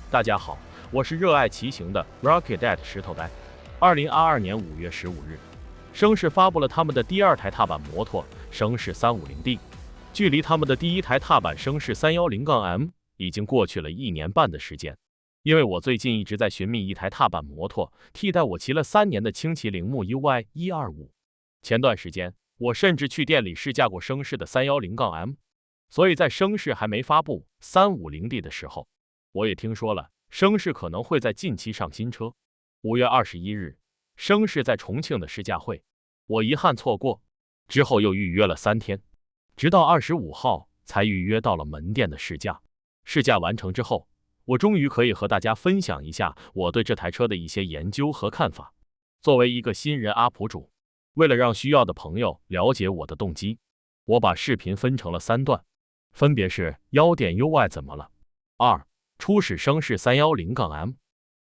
大家好，我是热爱骑行的 Rocket Dad 石头呆。2022年5月15日，声势发布了他们的第二台踏板摩托声势 350D， 距离他们的第一台踏板声势 310-M 已经过去了1年半的时间。因为我最近一直在寻觅一台踏板摩托，替代我骑了3年的轻骑铃木 UY125。前段时间，我甚至去店里试驾过声势的 310-M， 所以在声势还没发布 350D 的时候，我也听说了声势可能会在近期上新车。5月21日，声势在重庆的试驾会，我遗憾错过，之后又预约了3天，直到25号才预约到了门店的试驾。试驾完成之后，我终于可以和大家分享一下我对这台车的一些研究和看法。作为一个新人UP主，为了让需要的朋友了解我的动机，我把视频分成了3段，分别是1点 UI 怎么了，2初始声势 310-M，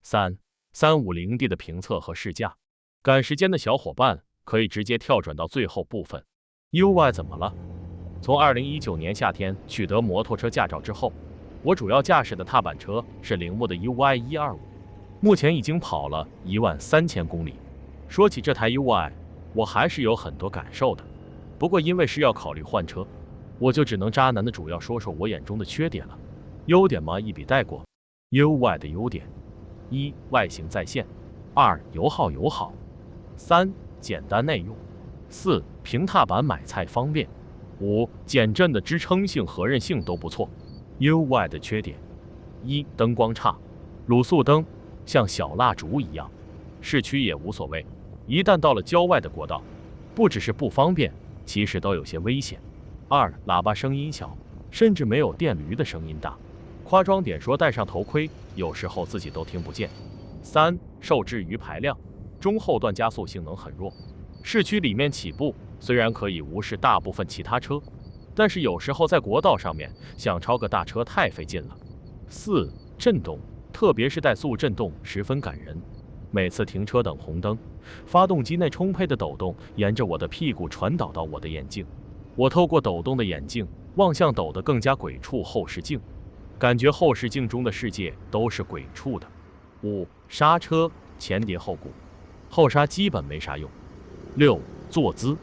3 350D 的评测和试驾。赶时间的小伙伴可以直接跳转到最后部分。UI 怎么了？从2019年夏天取得摩托车驾照之后，我主要驾驶的踏板车是铃木的 UY125， 目前已经跑了13000公里。说起这台 UY， 我还是有很多感受的，不过因为是要考虑换车，我就只能渣男的主要说说我眼中的缺点了。优点嘛，一笔带过。UY 的优点：1外形在线，2油耗友好，3简单耐用，4平踏板买菜方便，5减震的支撑性和韧性都不错。UY 的缺点：1灯光差，卤素灯像小蜡烛一样，市区也无所谓，一旦到了郊外的国道，不只是不方便，其实都有些危险。2喇叭声音小，甚至没有电驴的声音大，夸张点说戴上头盔，有时候自己都听不见。3受制于排量，中后段加速性能很弱，市区里面起步虽然可以无视大部分其他车，但是有时候在国道上面想超个大车太费劲了。4震动，特别是怠速震动十分感人，每次停车等红灯，发动机内充沛的抖动沿着我的屁股传导到我的眼镜，我透过抖动的眼镜望向抖得更加鬼畜后视镜，感觉后视镜中的世界都是鬼畜的。5刹车前碟后鼓，后刹基本没啥用。6坐姿，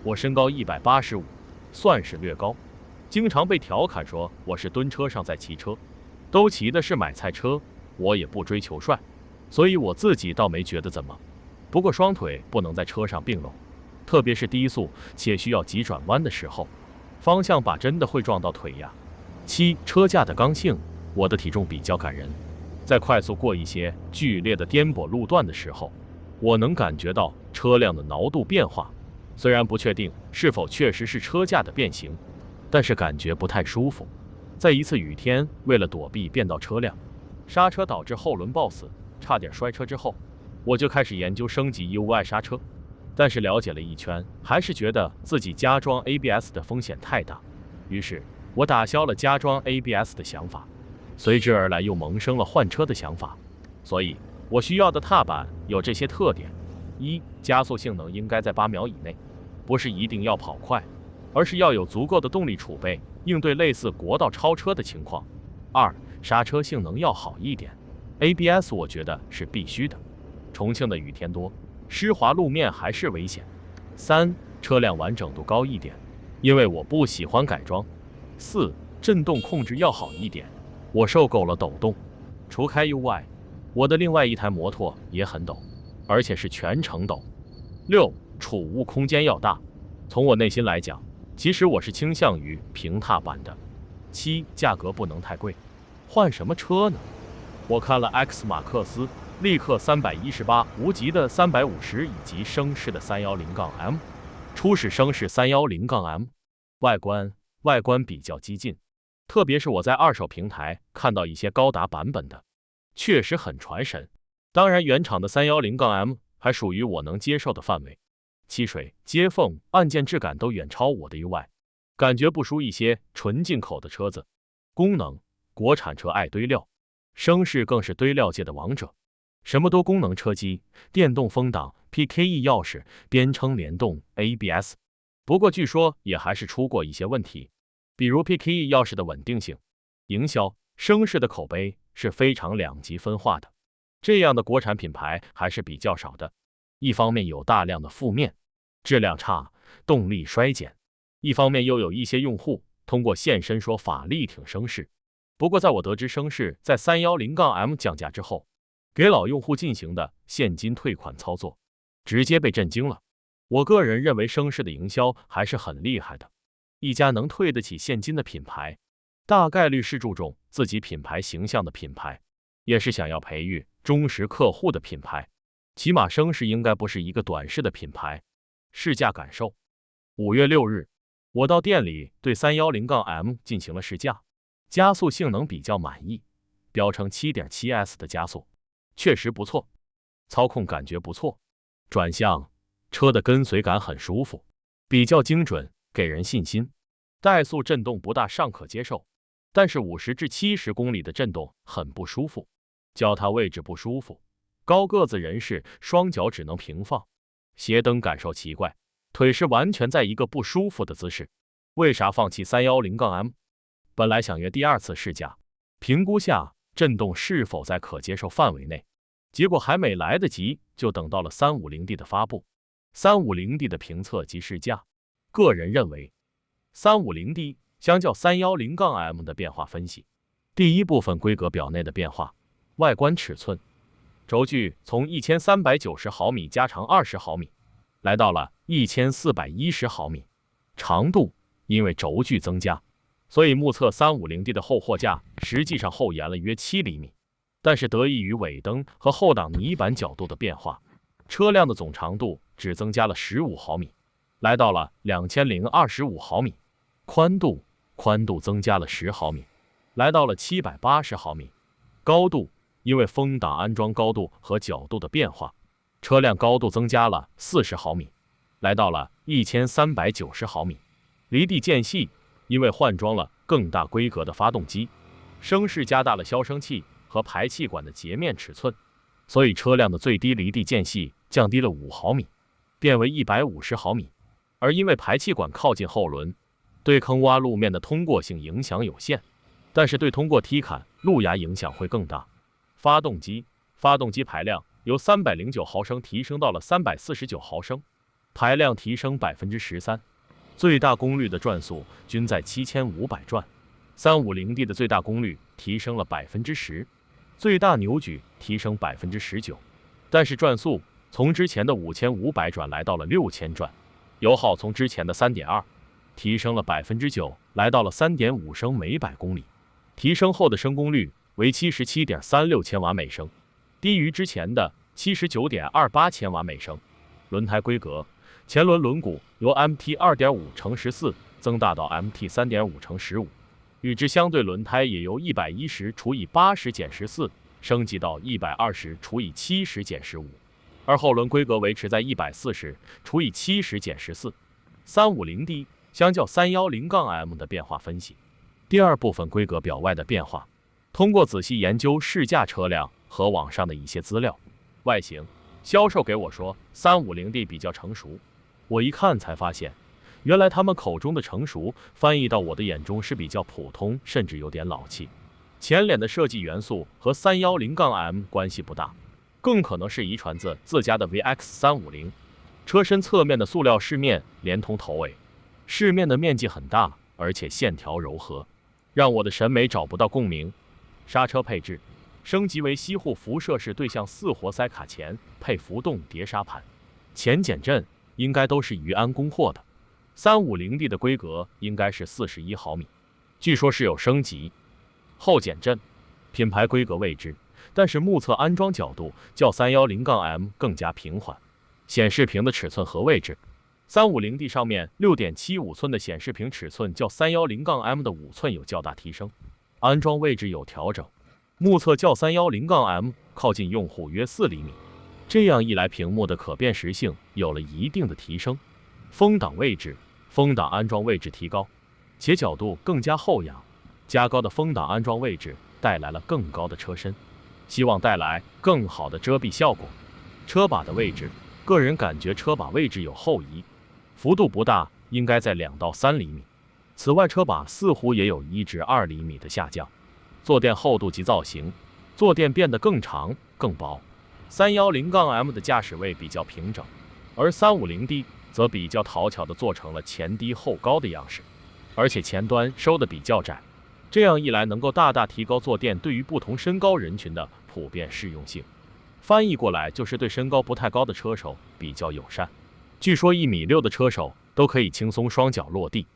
我身高185，算是略高，经常被调侃说我是蹲车上在骑车，都骑的是买菜车，我也不追求帅，所以我自己倒没觉得怎么。不过双腿不能在车上并拢，特别是低速且需要急转弯的时候，方向把真的会撞到腿呀。7车架的刚性，我的体重比较感人，在快速过一些剧烈的颠簸路段的时候，我能感觉到车辆的挠度变化，虽然不确定是否确实是车架的变形，但是感觉不太舒服。在一次雨天，为了躲避变道车辆，刹车导致后轮抱死，差点摔车之后，我就开始研究升级 UY 刹车，但是了解了一圈，还是觉得自己加装 ABS 的风险太大，于是我打消了加装 ABS 的想法，随之而来又萌生了换车的想法。所以我需要的踏板有这些特点： 1加速性能应该在8秒以内，不是一定要跑快，而是要有足够的动力储备，应对类似国道超车的情况。2刹车性能要好一点， ABS 我觉得是必须的，重庆的雨天多，湿滑路面还是危险。3车辆完整度高一点，因为我不喜欢改装。4震动控制要好一点，我受够了抖动。除开 UY， 我的另外一台摩托也很抖，而且是全程抖。6储物空间要大，从我内心来讲，其实我是倾向于平踏板的。7价格不能太贵，换什么车呢？我看了 X 马克思、力克318、无极的350以及声势的 310-M， 初始声势 310-M， 外观比较激进，特别是我在二手平台看到一些高达版本的，确实很传神。当然原厂的 310-M 还属于我能接受的范围，漆水、接缝、按键质感都远超我的 UI， 感觉不输一些纯进口的车子。功能，国产车爱堆料，声势更是堆料界的王者，什么多功能车机，电动风挡、PKE 钥匙、编程联动、ABS。不过据说也还是出过一些问题，比如 PKE 钥匙的稳定性、营销、声势的口碑是非常两极分化的，这样的国产品牌还是比较少的。一方面有大量的负面，质量差，动力衰减；一方面又有一些用户通过现身说法力挺声势。不过在我得知声势在310-M 降价之后，给老用户进行的现金退款操作，直接被震惊了。我个人认为声势的营销还是很厉害的，一家能退得起现金的品牌，大概率是注重自己品牌形象的品牌，也是想要培育忠实客户的品牌。起码声势应该不是一个短视的品牌。试驾感受：5月6日，我到店里对310-M 进行了试驾，加速性能比较满意，标称 7.7S 的加速，确实不错，操控感觉不错，转向车的跟随感很舒服，比较精准，给人信心。怠速震动不大，尚可接受，但是50至70公里的震动很不舒服，脚踏位置不舒服。高个子人士双脚只能平放，斜蹬感受奇怪，腿是完全在一个不舒服的姿势。为啥放弃310-M？ 本来想约第二次试驾，评估下震动是否在可接受范围内，结果还没来得及，就等到了 350D 的发布。350D 的评测及试驾，个人认为 350D 相较 310-M 的变化分析。第一部分规格表内的变化，外观尺寸。轴距从1390毫米加长20毫米，来到了1410毫米。长度因为轴距增加，所以目测 350D 的后货架实际上后延了约7厘米。但是得益于尾灯和后挡泥板角度的变化，车辆的总长度只增加了15毫米，来到了2025毫米。宽度增加了10毫米，来到了780毫米。高度因为风挡安装高度和角度的变化，车辆高度增加了40毫米，来到了1390毫米。离地间隙因为换装了更大规格的发动机，声势加大了消声器和排气管的截面尺寸，所以车辆的最低离地间隙降低了5毫米，变为150毫米。而因为排气管靠近后轮，对坑洼路面的通过性影响有限，但是对通过梯坎、路牙影响会更大。发动机排量由309毫升提升到了349毫升，排量提升 13%， 最大功率的转速均在7500转。350D 的最大功率提升了 10%， 最大扭矩提升 19%， 但是转速从之前的5500转来到了6000转，油耗从之前的 3.2 提升了 9%， 来到了 3.5 升每百公里，提升后的升功率为 77.36 千瓦每升，低于之前的 79.28 千瓦每升。轮胎规格，前轮轮毂由 MT 2.5×14 增大到 MT 3.5×15， 与之相对轮胎也由110×80-14升级到120×70-15，而后轮规格维持在 140×70-14。350D 相较 310-M 的变化分析。第二部分规格表外的变化。通过仔细研究试驾车辆和网上的一些资料，外形，销售给我说 350D 比较成熟，我一看才发现，原来他们口中的成熟翻译到我的眼中是比较普通，甚至有点老气。前脸的设计元素和 310-M 关系不大，更可能是遗传自家的 VX350。车身侧面的塑料饰面连同头尾，饰面的面积很大，而且线条柔和，让我的审美找不到共鸣。刹车配置升级为西护辐射式对向4活塞卡钳，配浮动碟刹盘，前减震应该都是余安供货的。350D 的规格应该是41毫米，据说是有升级。后减震品牌规格未知，但是目测安装角度较 310-M 更加平缓。显示屏的尺寸和位置， 350D 上面 6.75 寸的显示屏尺寸较 310-M 的5寸有较大提升，安装位置有调整，目测较 310-M 靠近用户约4厘米，这样一来屏幕的可辨识性有了一定的提升。风挡位置，风挡安装位置提高，且角度更加后仰，加高的风挡安装位置带来了更高的车身，希望带来更好的遮蔽效果。车把的位置，个人感觉车把位置有后移，幅度不大，应该在2到3厘米。此外，车把似乎也有1至2厘米的下降。坐垫厚度及造型，坐垫变得更长更薄。310-M 的驾驶位比较平整，而 350D 则比较讨巧地做成了前低后高的样式，而且前端收的比较窄，这样一来能够大大提高坐垫对于不同身高人群的普遍适用性。翻译过来就是对身高不太高的车手比较友善。据说1.6米的车手都可以轻松双脚落地。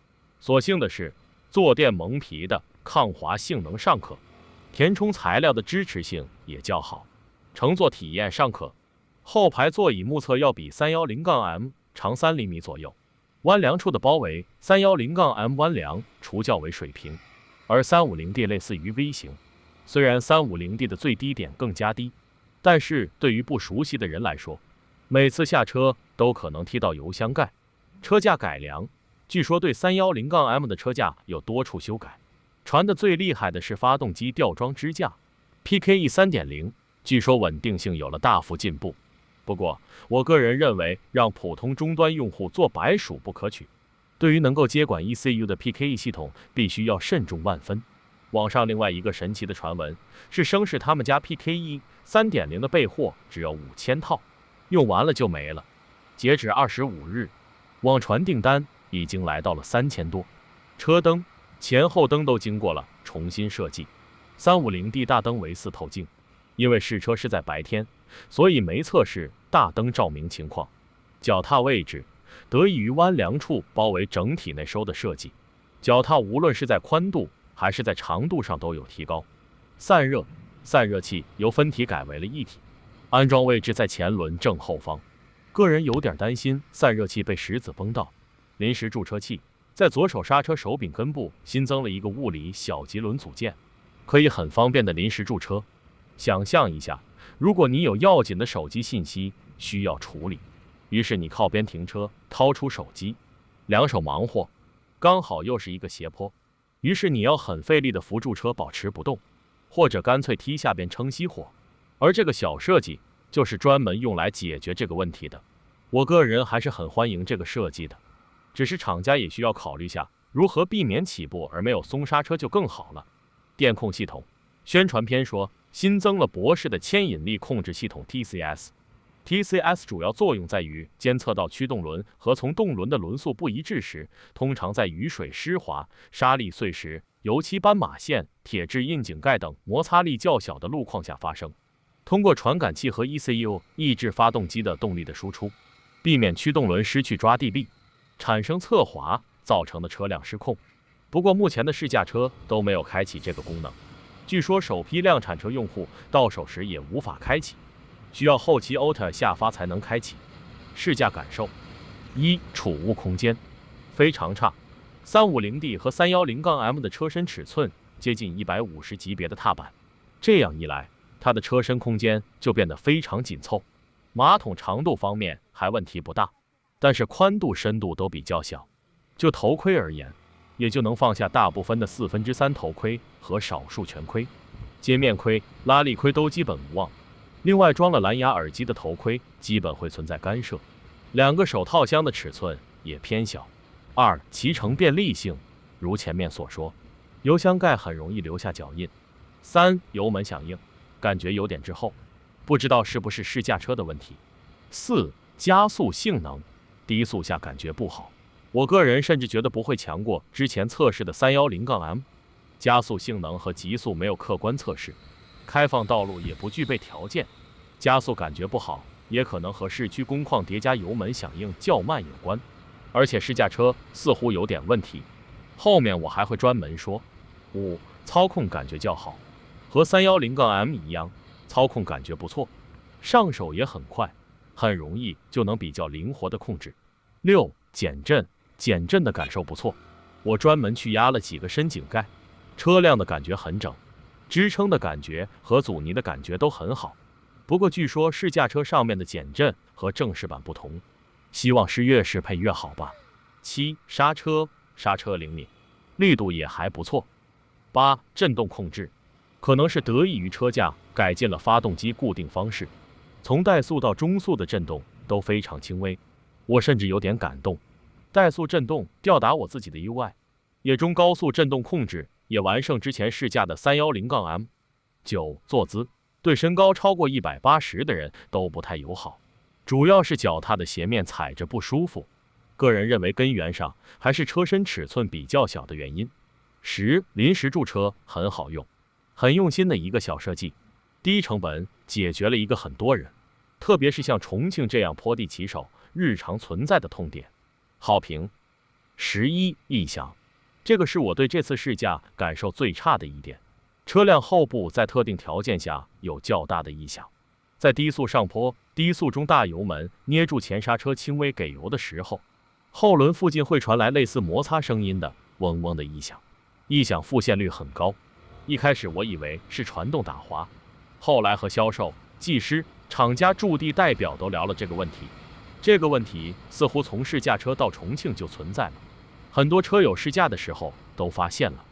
所幸的是，坐垫蒙皮的抗滑性能尚可，填充材料的支持性也较好，乘坐体验尚可。后排座椅目测要比 310-M 长3厘米左右，弯梁处的包围 310-M 弯梁处较为水平，而 350D 类似于 V 型。虽然 350D 的最低点更加低，但是对于不熟悉的人来说，每次下车都可能踢到油箱盖。车架改良，据说对 310-M 的车架有多处修改，传的最厉害的是发动机吊装支架 PKE 3.0， 据说稳定性有了大幅进步。不过我个人认为让普通终端用户做白鼠不可取，对于能够接管 ECU 的 PKE 系统必须要慎重万分。网上另外一个神奇的传闻是声势他们家 PKE 3.0 的备货只有5000套，用完了就没了。截止25日，网传订单已经来到了3000多。车灯、前后灯都经过了重新设计。350D 大灯为4透镜，因为试车是在白天，所以没测试大灯照明情况。脚踏位置得益于弯梁处包围整体内收的设计，脚踏无论是在宽度还是在长度上都有提高。散热器由分体改为了一体，安装位置在前轮正后方。个人有点担心散热器被石子崩到。临时驻车器在左手刹车手柄根部新增了一个物理小棘轮组件，可以很方便的临时驻车。想象一下，如果你有要紧的手机信息需要处理，于是你靠边停车，掏出手机，两手忙活，刚好又是一个斜坡，于是你要很费力的扶住车保持不动，或者干脆踢下边撑熄火。而这个小设计就是专门用来解决这个问题的。我个人还是很欢迎这个设计的，只是厂家也需要考虑下如何避免起步而没有松刹车就更好了。电控系统宣传片说新增了博士的牵引力控制系统 TCS 主要作用在于监测到驱动轮和从动轮的轮速不一致时，通常在雨水湿滑、沙砾碎石、油漆斑马线、铁质窨井盖等摩擦力较小的路况下发生。通过传感器和 ECU 抑制发动机的动力的输出，避免驱动轮失去抓地力，产生侧滑造成的车辆失控。不过目前的试驾车都没有开启这个功能，据说首批量产车用户到手时也无法开启，需要后期 OTA 下发才能开启。试驾感受：一、储物空间非常差。350D 和 310-M 的车身尺寸接近150级别的踏板，这样一来，它的车身空间就变得非常紧凑。马桶长度方面还问题不大，但是宽度深度都比较小。就头盔而言，也就能放下大部分的3/4头盔和少数全盔，接面盔、拉力盔都基本无望。另外装了蓝牙耳机的头盔基本会存在干涉。两个手套箱的尺寸也偏小。二、骑乘便利性，如前面所说，油箱盖很容易留下脚印。三、油门响应，感觉有点滞后，不知道是不是试驾车的问题。四、加速性能，低速下感觉不好，我个人甚至觉得不会强过之前测试的 310-M。加速性能和极速没有客观测试，开放道路也不具备条件，加速感觉不好，也可能和市区工况叠加油门响应较慢有关。而且试驾车似乎有点问题，后面我还会专门说。五、操控感觉较好，和 310-M 一样，操控感觉不错，上手也很快，很容易就能比较灵活的控制。六、减震的感受不错，我专门去压了几个深井盖，车辆的感觉很整，支撑的感觉和阻尼的感觉都很好。不过据说试驾车上面的减震和正式版不同，希望是越适配越好吧。七、刹车灵敏，力度也还不错。八、震动控制，可能是得益于车架改进了发动机固定方式，从怠速到中速的震动都非常轻微，我甚至有点感动。怠速震动吊打我自己的 UI， 也中高速震动控制也完胜之前试驾的310-M9，坐姿对身高超过180的人都不太友好，主要是脚踏的鞋面踩着不舒服。个人认为根源上还是车身尺寸比较小的原因。临时驻车很好用，很用心的一个小设计，低成本解决了一个很多人，特别是像重庆这样坡地骑手日常存在的痛点。好评11。异响，这个是我对这次试驾感受最差的一点。车辆后部在特定条件下有较大的异响，在低速上坡、低速中大油门捏住前刹车轻微给油的时候，后轮附近会传来类似摩擦声音的嗡嗡的异响，异响复现率很高。一开始我以为是传动打滑，后来和销售、技师、厂家驻地代表都聊了这个问题。这个问题似乎从试驾车到重庆就存在了，很多车友试驾的时候都发现了。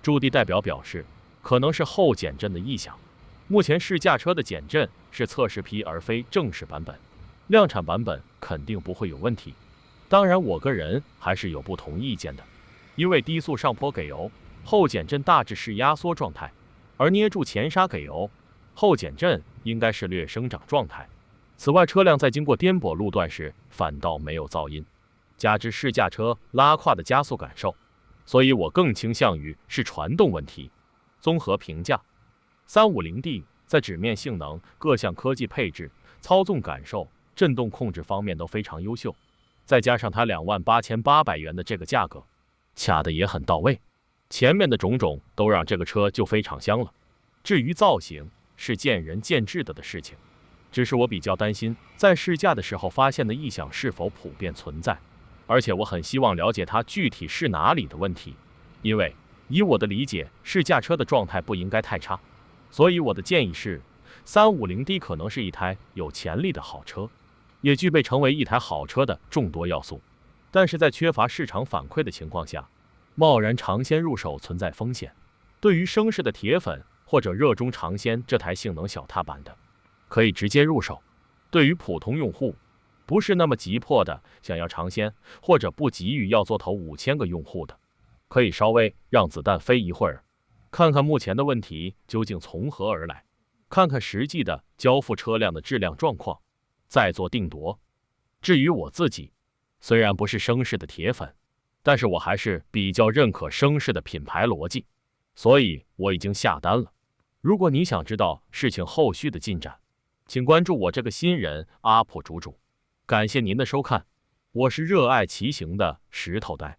驻地代表表示，可能是后减震的异响。目前试驾车的减震是测试批而非正式版本，量产版本肯定不会有问题。当然我个人还是有不同意见的，因为低速上坡给油，后减震大致是压缩状态，而捏住前刹给油，后减震应该是略生长状态。此外，车辆在经过颠簸路段时反倒没有噪音，加之试驾车拉胯的加速感受，所以我更倾向于是传动问题。综合评价，350D 在纸面性能、各项科技配置、操纵感受、震动控制方面都非常优秀，再加上它28800元的这个价格，卡的也很到位。前面的种种都让这个车就非常香了。至于造型，是见仁见智的事情。只是我比较担心，在试驾的时候发现的异响是否普遍存在，而且我很希望了解它具体是哪里的问题，因为以我的理解，试驾车的状态不应该太差。所以我的建议是，350D 可能是一台有潜力的好车，也具备成为一台好车的众多要素，但是在缺乏市场反馈的情况下，贸然尝鲜入手存在风险。对于声势的铁粉或者热衷尝鲜这台性能小踏板的，可以直接入手。对于普通用户，不是那么急迫的想要尝鲜，或者不急于要做头5000个用户的，可以稍微让子弹飞一会儿，看看目前的问题究竟从何而来，看看实际的交付车辆的质量状况，再做定夺。至于我自己，虽然不是声势的铁粉，但是我还是比较认可声势的品牌逻辑，所以我已经下单了。如果你想知道事情后续的进展，请关注我这个新人UP主。感谢您的收看，我是热爱骑行的石头呆。